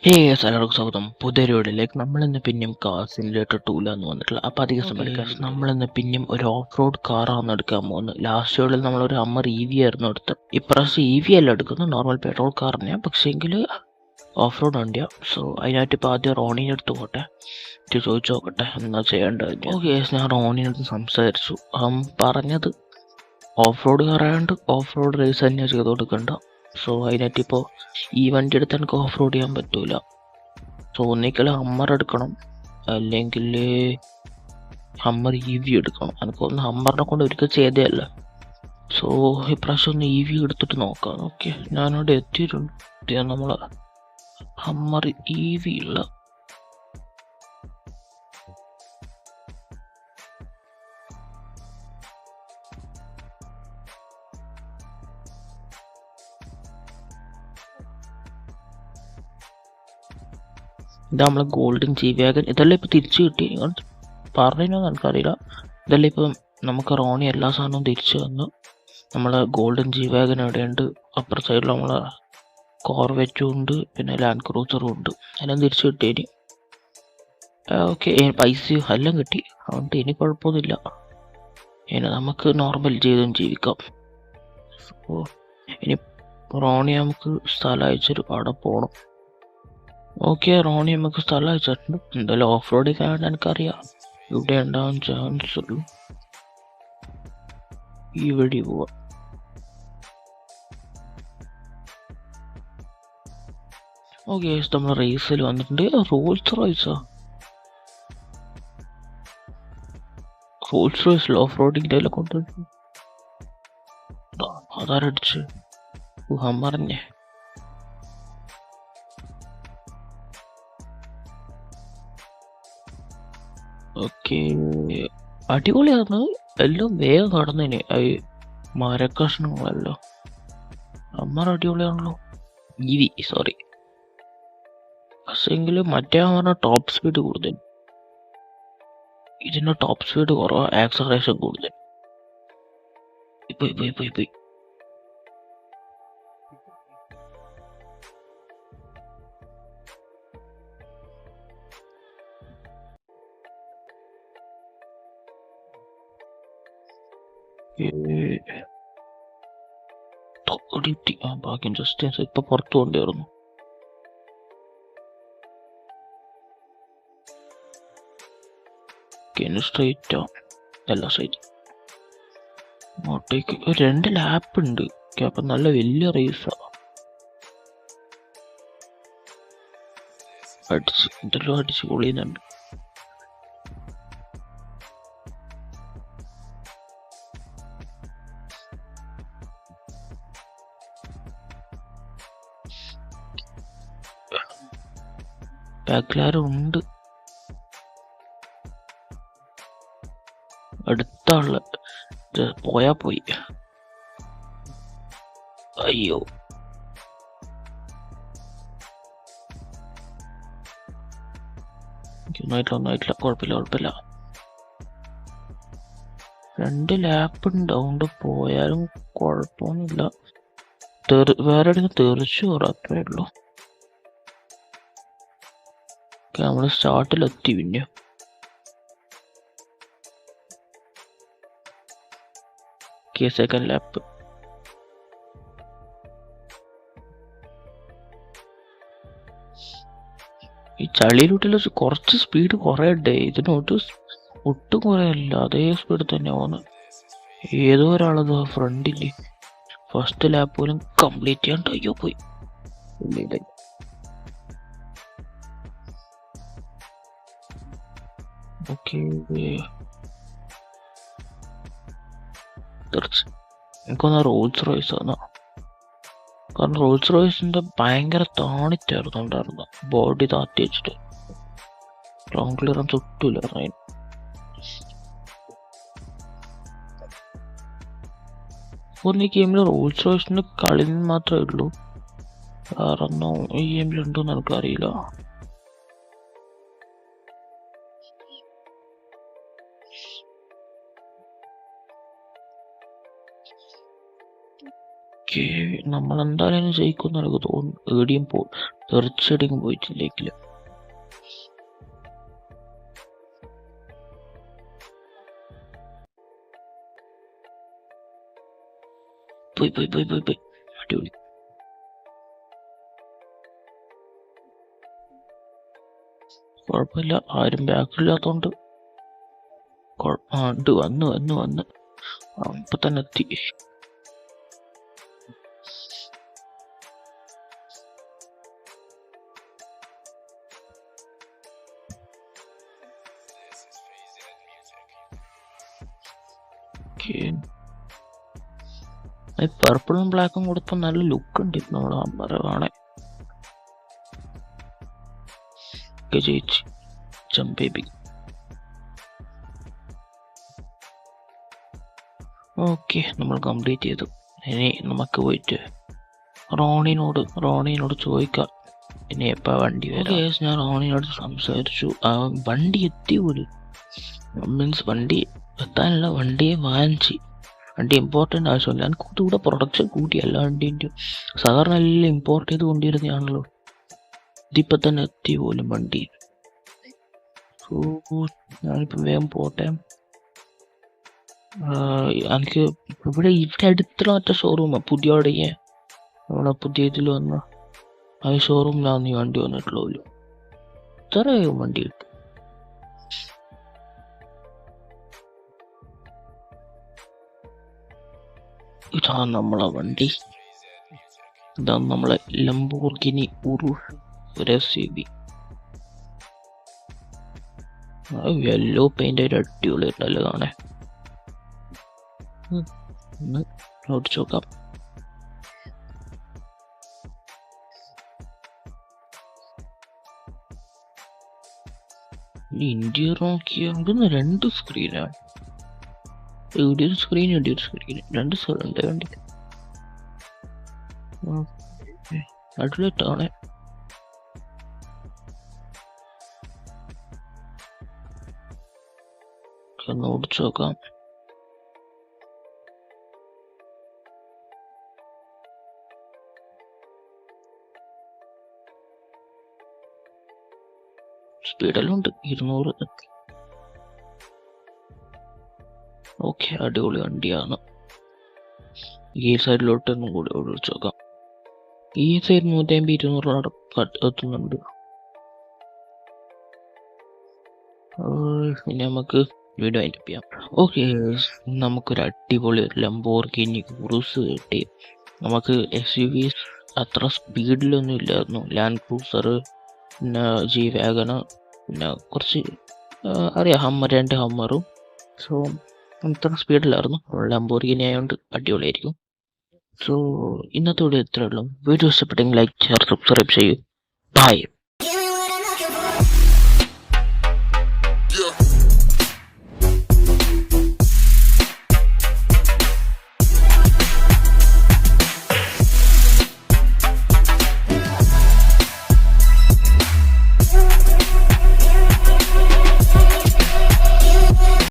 ഹേ എല്ലാവർക്കും സ്വാഗതം പുതിയൊരു വീഡിയോയിലേക്ക്. നമ്മളിന്ന് പിന്നെയും കാർ സിമുലേറ്റർ 2 വന്നിട്ടുള്ള. അപ്പോൾ അധികം സമയം നമ്മളിന്ന് പിന്നെയും ഒരു ഓഫ് റോഡ് കാറാണ് എടുക്കാൻ പോകുന്നത്. ലാസ്റ്റ് വീഡിയോയിൽ നമ്മളൊരു ഹമ്മർ EV ആയിരുന്നു എടുത്തത്. ഇപ്രാവശ്യം EV അല്ല എടുക്കുന്നത്, നോർമൽ പെട്രോൾ കാർ തന്നെയാണ്, പക്ഷേങ്കിൽ ഓഫ് റോഡ് വണ്ടിയാണ്. സോ അതിനായിട്ട് ഇപ്പോൾ ആദ്യം റോണീനെ എടുത്ത് പോട്ടെ, ചോദിച്ചു നോക്കട്ടെ എന്താ ചെയ്യേണ്ടത്. ഓക്കെ, ഞാൻ റോണീനടുത്ത് സംസാരിച്ചു. പറഞ്ഞത് ഓഫ് റോഡ് കാറായതുകൊണ്ട് ഓഫ് റോഡ് റേസ് തന്നെയാണ് ചെയ്ത് കൊടുക്കേണ്ട. സോ അതിനായിട്ട് ഇപ്പോൾ ഈ വണ്ടി എടുത്ത് എനിക്ക് ഓഫ് റോഡ് ചെയ്യാൻ പറ്റൂല. സോ ഒന്നിക്കൽ ഹമ്മർ എടുക്കണം, അല്ലെങ്കിൽ ഹമ്മർ EV എടുക്കണം. എനിക്കൊന്ന് ഹമ്മറിനെ കൊണ്ട് ഒരിക്കൽ ചെയ്തതല്ല. സോ ഇപ്രാവശ്യം ഒന്ന് EV എടുത്തിട്ട് നോക്കാം. ഓക്കെ, ഞാനവിടെ എത്തിയിട്ടുണ്ട്. നമ്മളെ ഹമ്മർ EV ഉള്ള ഇതാ നമ്മളെ ഗോൾഡൻ G-Wagon. ഇതെല്ലാം ഇപ്പം തിരിച്ചു കിട്ടി. പറഞ്ഞോ എനിക്കറിയില്ല. ഇതെല്ലാം ഇപ്പം നമുക്ക് റോണി എല്ലാ സാധനവും തിരിച്ചു തന്നു. നമ്മളെ ഗോൾഡൻ G-Wagon എവിടെയുണ്ട്? അപ്പുറ സൈഡിൽ നമ്മളെ കോർവെറ്റും ഉണ്ട്, പിന്നെ ലാൻഡ് ക്രൂസറും ഉണ്ട്. എല്ലാം തിരിച്ചു കിട്ടി. ഓക്കെ, പൈസയും എല്ലാം കിട്ടി. അതുകൊണ്ട് ഇനി കുഴപ്പമൊന്നുമില്ല. ഇനി നമുക്ക് നോർമൽ ജീവിതം ജീവിക്കാം. സോ ഇനി റോണി നമുക്ക് സ്ഥലം അയച്ചൊരു അവിടെ പോകണം. ഓക്കെ, റോണി നമുക്ക് സ്ഥലം അയച്ചിട്ടുണ്ട്. എന്തായാലും ഓഫ് റോഡിൽ കാണാൻ എനിക്കറിയാം ഇവിടെ ഉണ്ടാവാൻ ചാൻസ് ഉള്ളൂ. ഈ വഴി പോവാം. ഓക്കെ, നമ്മൾ റേസിൽ വന്നിട്ടുണ്ട്. റോൾസ് റോയ്സിൽ ഓഫ് റോഡിൻ്റെ കൊണ്ടുവന്നു. അതാരടിച്ച് ഹമ്മറിഞ്ഞേ. ഓക്കെ, അടിപൊളിയാണ്. എല്ലാം വേഗം കടന്നേനെ. മരക്കഷ്ണങ്ങളല്ലോ. ഹമ്മർ അടിപൊളിയാണല്ലോ. EV സോറി, പക്ഷെങ്കിലും മറ്റേ ഹമ്മറിന് ടോപ്പ് സ്പീഡ് കൂടുതൽ, ഇതിന്റെ ടോപ്പ് സ്പീഡ് കുറവാ, ആക്സലറേഷൻ കൂടുതൽ. പോയി ഭാഗ്യം, ജസ്റ്റ് ഇപ്പൊ പുറത്തു കൊണ്ടുവരുന്നു. സ്ട്രൈറ്റോ അല്ല, സ്ട്രൈറ്റ് അങ്ങോട്ടേക്ക് 2 ലാപ്പ് ഉണ്ട്. അപ്പൊ നല്ല വലിയ റേസാ. എന്തെല്ലോ അടിച്ച് പൊളിയുന്നുണ്ട്. ബാക്കിലാരും ഉണ്ട്. അടുത്തുള്ള പോയാ പോയി. അയ്യോ, ഒന്നായിട്ടില്ല. കുഴപ്പമില്ല. 2 ലാപ്പ് ഉണ്ട്, അതുകൊണ്ട് പോയാലും കുഴപ്പമൊന്നുമില്ല. വേറെ എവിടെയെങ്കിലും തെറിച്ചു അത്രേ ഉള്ളൂ. നമ്മള് സ്റ്റാർട്ടിലെത്തി. പിന്നെ സെക്കൻഡ് ലാപ്പ്. ഈ ചളിയിലൂട്ടിൽ കുറച്ച് സ്പീഡ് കുറയണ്ടേ? ഒട്ടും കുറയല്ല, അതേ സ്പീഡ് തന്നെ പോകുന്നത്. ഏതോ ഒരാളത് ഫ്രണ്ടില് ഫസ്റ്റ് ലാപ്പ് പോലും കംപ്ലീറ്റ് ചെയ്യാണ്ട് അയ്യോ പോയി. ഓക്കെ, എനിക്കൊന്ന് റോൾസ് റോയ്സ് ആണ്. കാരണം റോൾസ് റോയ്സിന്റെ ഭയങ്കര താണിറ്റായിരുന്നു ഉണ്ടായിരുന്ന, ബോഡി താത്തി വെച്ചിട്ട് ലോങ് ക്ലിയറൻസ് ഒട്ടുമില്ലായിരുന്നു അതിന്. ഈ ഗെയിമിൽ റോൾസ് റോയ്സിന്റെ കളി മാത്രമേ ഉള്ളൂ, വേറൊന്നും ഈ ഗെയിമിലുണ്ടോന്ന് എനിക്കറിയില്ല. ഓക്കെ, നമ്മളെന്തായാലും ജയിക്കുമെന്ന് എനിക്ക് തോന്നുന്നു. എവിടെയും തീർച്ചയായിട്ടും പോയിട്ടില്ലെങ്കില് പോയി. അടിപൊളി. കുഴപ്പമില്ല, ആരും ബാക്കില്ലാത്തോണ്ട് വന്ന് ഇപ്പൊ തന്നെ എത്തി. പർപ്പിളും ബ്ലാക്കും കൊടുത്തപ്പോ നല്ല ലുക്ക് ഉണ്ട് നമ്മളെ അമ്മരെ കാണാൻ. ജയിച്ച് ജംബേബി. ഓക്കെ, നമ്മൾ കംപ്ലീറ്റ് ചെയ്തു. ഇനി നമുക്ക് പോയിട്ട് റോണിനോട് ചോദിക്കാം ഇനി എപ്പാ വണ്ടി വരാം. ഞാൻ റോണിനോട് സംസാരിച്ചു. വണ്ടി എത്തി പോലും, മീൻസ് വണ്ടി എത്താനല്ല, വണ്ടിയെ വാങ്ങിച്ച്. വണ്ടി ഇമ്പോർട്ടൻ്റ് ആവശ്യമില്ല. എനിക്ക് കൂടെ പ്രൊഡക്ഷൻ കൂട്ടി എല്ലാ വണ്ടീൻ്റെ. സാധാരണ എല്ലാം ഇമ്പോർട്ട് ചെയ്ത് കൊണ്ടുവരുന്നതാണല്ലോ. ഇതിപ്പോൾ തന്നെ എത്തി പോലും വണ്ടി. സോ ഞാനിപ്പം വേഗം പോട്ടെ. എനിക്ക് ഇവിടെ അടുത്തുള്ള മറ്റേ ഷോറൂമാണ് പുതിയ നമ്മളെ പുതിയ ഇതിൽ വന്ന ആ ഷോറൂമിലാണ് ഈ വണ്ടി വന്നിട്ടുള്ളൂ. ഇത്ര വണ്ടി കിട്ടും. ഇതാണ് നമ്മളെ വണ്ടി. ഇതാണ് നമ്മളെ ലംബോർഗിനി ഉറൂസ് SUV. യെല്ലോ പെയിന്റ് ആയിട്ട് അടിപൊളി ഇട്ടല്ലോ കാണാൻ. ഓടിച്ചു നോക്കാം. ഇന്റീരിയർ നോക്കിയാൽ 2 സ്ക്രീനാണ്. ഇവിടെ ഒരു സ്ക്രീൻ രണ്ട് സ്ഥലമുണ്ട് വണ്ടി. അടിപൊളിയായിട്ടാണ്. ഒന്ന് ഓടിച്ചു നോക്കാം. സ്പീഡെല്ലാം ഉണ്ട്, 200 എത്തി. ഓക്കെ, അടിപൊളി വണ്ടിയാണ്. ഈ സൈഡിലോട്ടൊന്നും കൂടി ഓടിച്ചു നോക്കാം. ഈ സൈഡ് 150-200 എത്തുന്നുണ്ട്. ഇനി നമുക്ക് വീഡിയോ വൈൻഡപ്പ് ചെയ്യാം. ഓക്കെ, നമുക്കൊരു അടിപൊളി ലംബോർഗിനി ഉറൂസ് കിട്ടി. നമുക്ക് SUVs അത്ര സ്പീഡിലൊന്നും ഇല്ലായിരുന്നു. ലാൻഡ് ക്രൂസർ, പിന്നെ G-Wagon, പിന്നെ കുറച്ച് അറിയാം 2 ഹമ്മറും. സോ അത്ര സ്പീഡിലായിരുന്നു. ലംബോർഗിനി ആയതുകൊണ്ട് അടിപൊളിയായിരിക്കും. സോ ഇന്നത്തെ വീഡിയോ ഇത്രയേ ഉള്ളൂ. വീഡിയോ ഇഷ്ടപ്പെട്ടെങ്കിൽ ലൈക്ക്, ഷെയർ, സബ്സ്ക്രൈബ് ചെയ്യൂ. ബൈ.